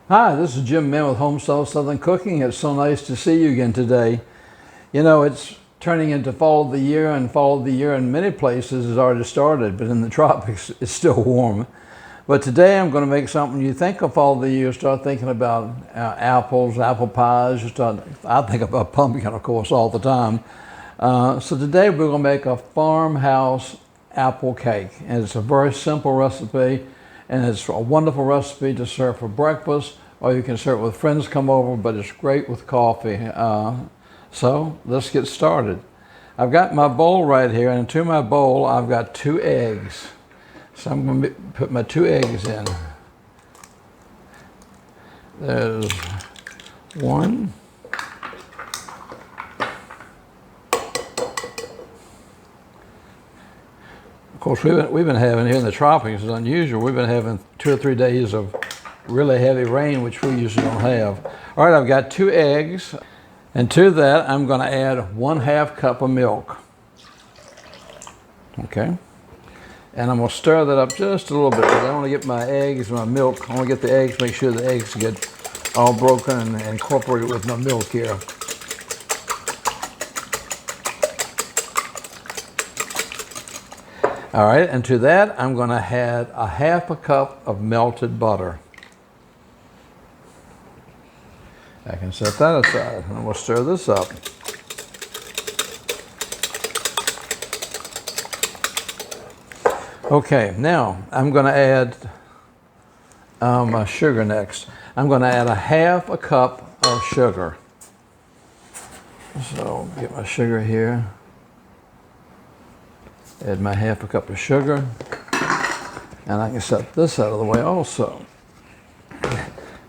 Hi, this is Jim Mann with Homestyle Southern Cooking. It's so nice to see you again today. You know, it's turning into fall of the year, and fall of the year in many places has already started, but in the tropics it's still warm. But today I'm going to make something you think of fall of the year, start thinking about apples, apple pies. I think about pumpkin, of course, all the time. So today we're going to make a farmhouse apple cake, and it's a very simple recipe. And it's a wonderful recipe to serve for breakfast, or you can serve it with friends come over, but it's great with coffee. So let's get started. I've got my bowl right here, and to my bowl I've got 2 eggs. So I'm going to put my 2 eggs in. There's 1. Of course, we've been having here in the tropics, it's unusual. We've been having 2 or 3 days of really heavy rain, which we usually don't have. All right, I've got 2 eggs, and to that I'm going to add 1/2 cup of milk. Okay, and I'm going to stir that up just a little bit. I want to get my eggs and my milk. I want to get the eggs, make sure the eggs get all broken and incorporated with my milk here. All right, and to that, I'm going to add 1/2 cup of melted butter. I can set that aside, and we'll stir this up. Okay, now I'm going to add my sugar next. I'm going to add 1/2 cup of sugar. So get my sugar here. Add my 1/2 cup of sugar, and I can set this out of the way also.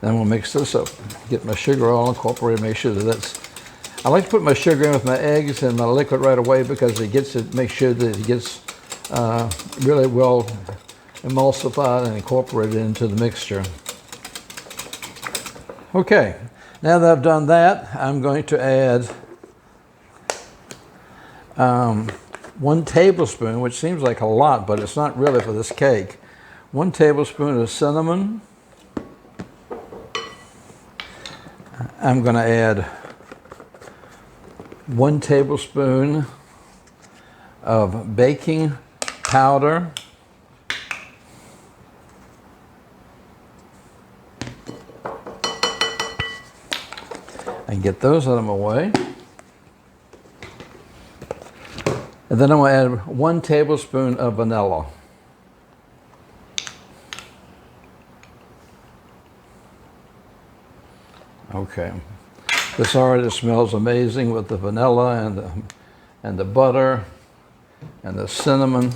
Then we'll mix this up, get my sugar all incorporated, make sure that I like to put my sugar in with my eggs and my liquid right away because makes sure that it gets really well emulsified and incorporated into the mixture. Okay, now that I've done that, I'm going to add 1 tablespoon, which seems like a lot, but it's not really for this cake. 1 tablespoon of cinnamon. I'm going to add 1 tablespoon of baking powder. And get those out of my way. And then I'm going to add 1 tablespoon of vanilla. Okay, this already smells amazing with the vanilla and the butter and the cinnamon.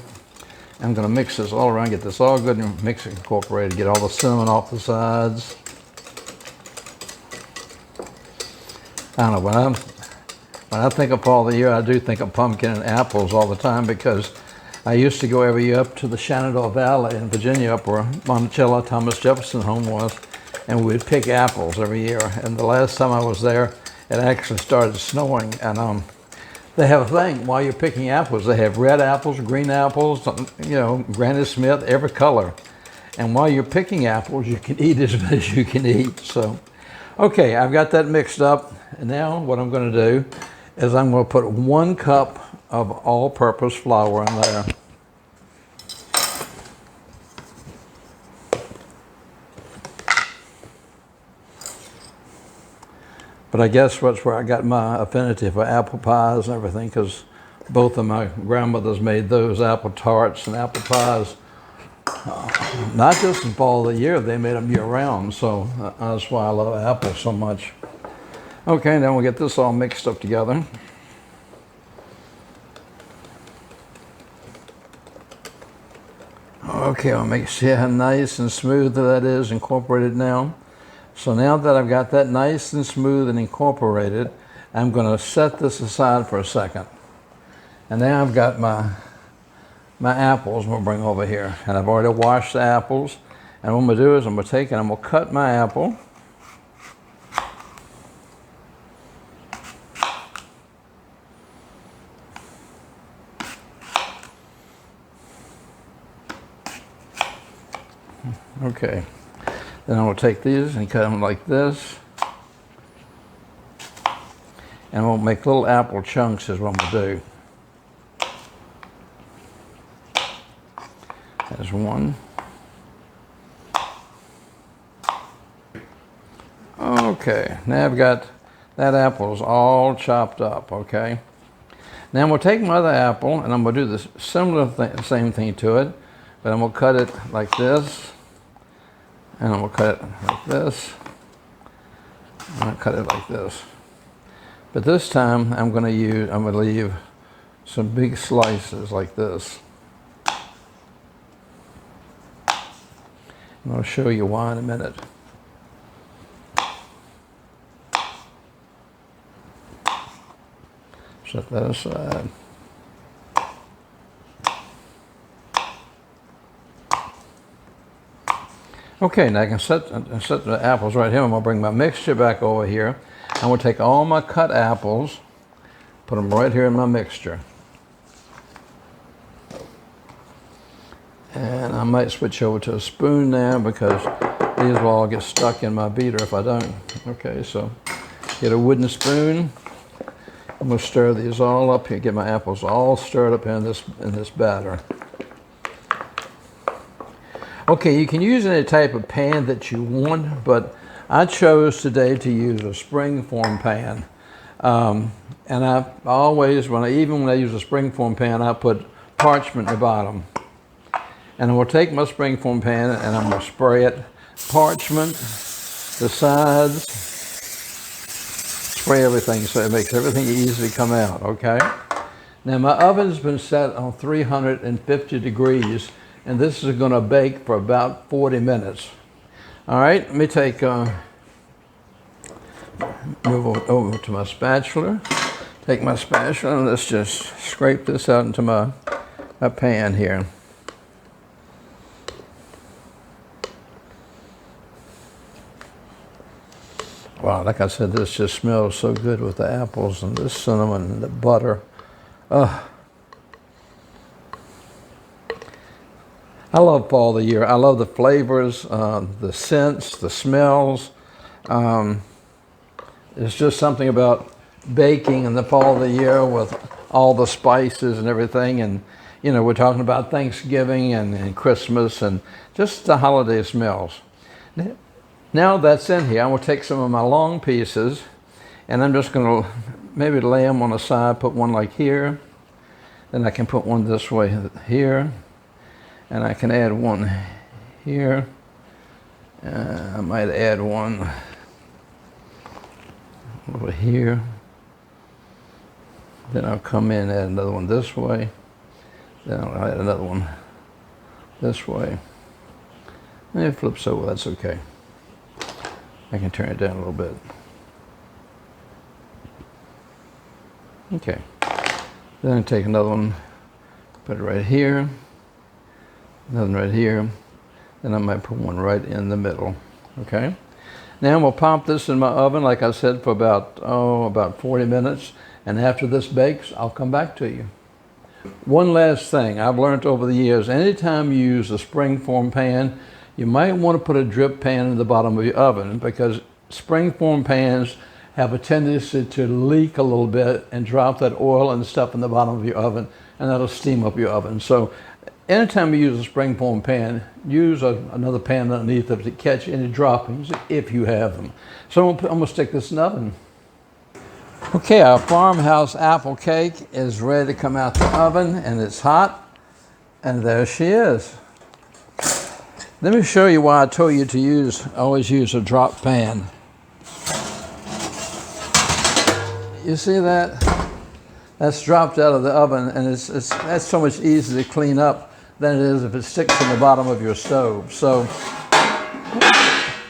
I'm going to mix this all around, get this all good and mix it, incorporated, get all the cinnamon off the sides. I don't know, when I think of fall of the year, I do think of pumpkin and apples all the time because I used to go every year up to the Shenandoah Valley in Virginia, up where Monticello, Thomas Jefferson's home was, and we'd pick apples every year. And the last time I was there, it actually started snowing. And they have a thing, while you're picking apples, they have red apples, green apples, you know, Granny Smith, every color. And while you're picking apples, you can eat as much as you can eat. So, okay, I've got that mixed up. And now what I'm going to do is I'm going to put 1 cup of all-purpose flour in there. But I guess that's where I got my affinity for apple pies and everything, because both of my grandmothers made those apple tarts and apple pies. Not just in fall of the year, they made them year-round, so that's why I love apples so much. Okay, now we'll get this all mixed up together. Okay, I'll see how nice and smooth that is incorporated now. So now that I've got that nice and smooth and incorporated, I'm going to set this aside for a second. And now I've got my apples we'll bring over here. And I've already washed the apples. And what I'm going to do is I'm going to take and I'm going to cut my apple. Okay, Then I'm going to take these and cut them like this. And we'll make little apple chunks is what I'm going to do. There's one. Okay, now I've got that apple's all chopped up, okay? Now I'm going to take my other apple and I'm going to do this same thing to it, but I'm going to cut it like this, and I'm going to cut it like this, and I'm going to cut it like this. But this time I'm going to leave some big slices like this. And I'll show you why in a minute. Set that aside. Okay, now I can set the apples right here. I'm going to bring my mixture back over here. I'm going to take all my cut apples, put them right here in my mixture. And I might switch over to a spoon now because these will all get stuck in my beater if I don't. Okay, so get a wooden spoon. I'm going to stir these all up here, get my apples all stirred up in this batter. Okay, you can use any type of pan that you want, but I chose today to use a springform pan. And I always, even when I use a springform pan, I put parchment in the bottom. And I will take my springform pan and I'm going to spray it parchment, the sides, spray everything so it makes everything easy to come out, okay? Now my oven's been set on 350 degrees and this is going to bake for about 40 minutes. All right, let me take, move over to my spatula. Take my spatula and let's just scrape this out into my pan here. Wow, like I said, this just smells so good with the apples and the cinnamon and the butter. I love fall of the year. I love the flavors, the scents, the smells. It's just something about baking in the fall of the year with all the spices and everything. And, you know, we're talking about Thanksgiving and Christmas and just the holiday smells. Now that's in here, I'm going to take some of my long pieces and I'm just going to maybe lay them on the side, put one like here. Then I can put one this way here. And I can add one here. I might add one over here. Then I'll come in and add another one this way. Then I'll add another one this way. And it flips over, that's okay. I can turn it down a little bit. Okay. Then I take another one, put it right here. Another one right here. Then I might put one right in the middle. Okay. Now we'll pop this in my oven, like I said, for about 40 minutes. And after this bakes, I'll come back to you. One last thing I've learned over the years, anytime you use a springform pan, you might want to put a drip pan in the bottom of your oven because springform pans have a tendency to leak a little bit and drop that oil and stuff in the bottom of your oven, and that'll steam up your oven. So anytime you use a springform pan, use another pan underneath it to catch any droppings if you have them. So I'm going to stick this in the oven. Okay, our Farmhouse apple cake is ready to come out the oven and it's hot. And there she is. Let me show you why I told you to always use a drop pan. You see that? That's dropped out of the oven, and that's so much easier to clean up than it is if it sticks in the bottom of your stove. So,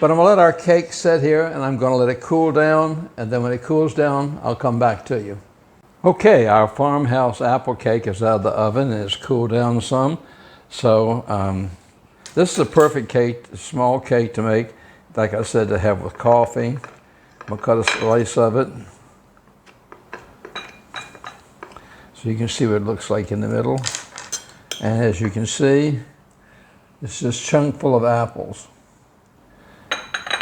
but I'm gonna let our cake sit here and I'm gonna let it cool down, and then when it cools down, I'll come back to you. Okay, our Farmhouse apple cake is out of the oven and it's cooled down some. So, this is a perfect cake, a small cake to make, like I said, to have with coffee. I'm gonna cut a slice of it. So you can see what it looks like in the middle. And as you can see, it's just chunk full of apples.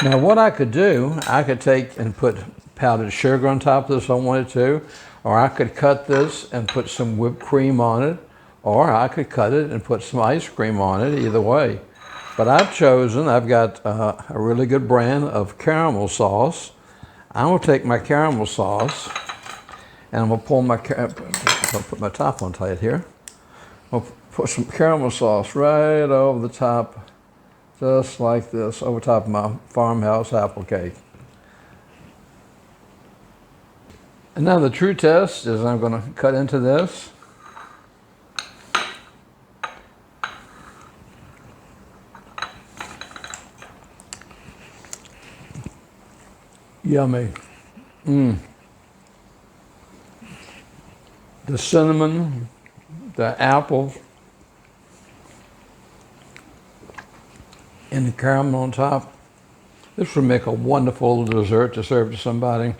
Now what I could do, I could take and put powdered sugar on top of this if I wanted to, or I could cut this and put some whipped cream on it, or I could cut it and put some ice cream on it, either way. But I've got a really good brand of caramel sauce. I'm gonna take my caramel sauce and I'm gonna put my top on tight here. I'll put some caramel sauce right over the top, just like this, over top of my Farmhouse apple cake. And now the true test is I'm gonna cut into this. Yummy. The cinnamon, the apple, and the caramel on top. This would make a wonderful little dessert to serve to somebody.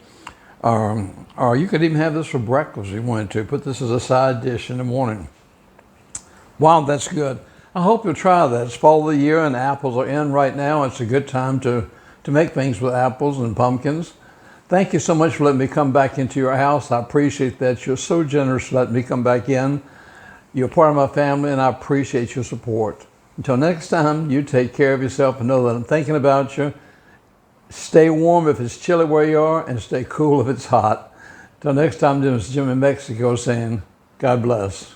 Or you could even have this for breakfast if you wanted to. Put this as a side dish in the morning. Wow, that's good. I hope you'll try that. It's fall of the year and apples are in right now. It's a good time to make things with apples and pumpkins. Thank you so much for letting me come back into your house. I appreciate that. You're so generous to let me come back in. You're part of my family and I appreciate your support. Until next time, you take care of yourself and know that I'm thinking about you. Stay warm if it's chilly where you are and stay cool if it's hot. Until next time, this is Jim in Mexico saying, God bless.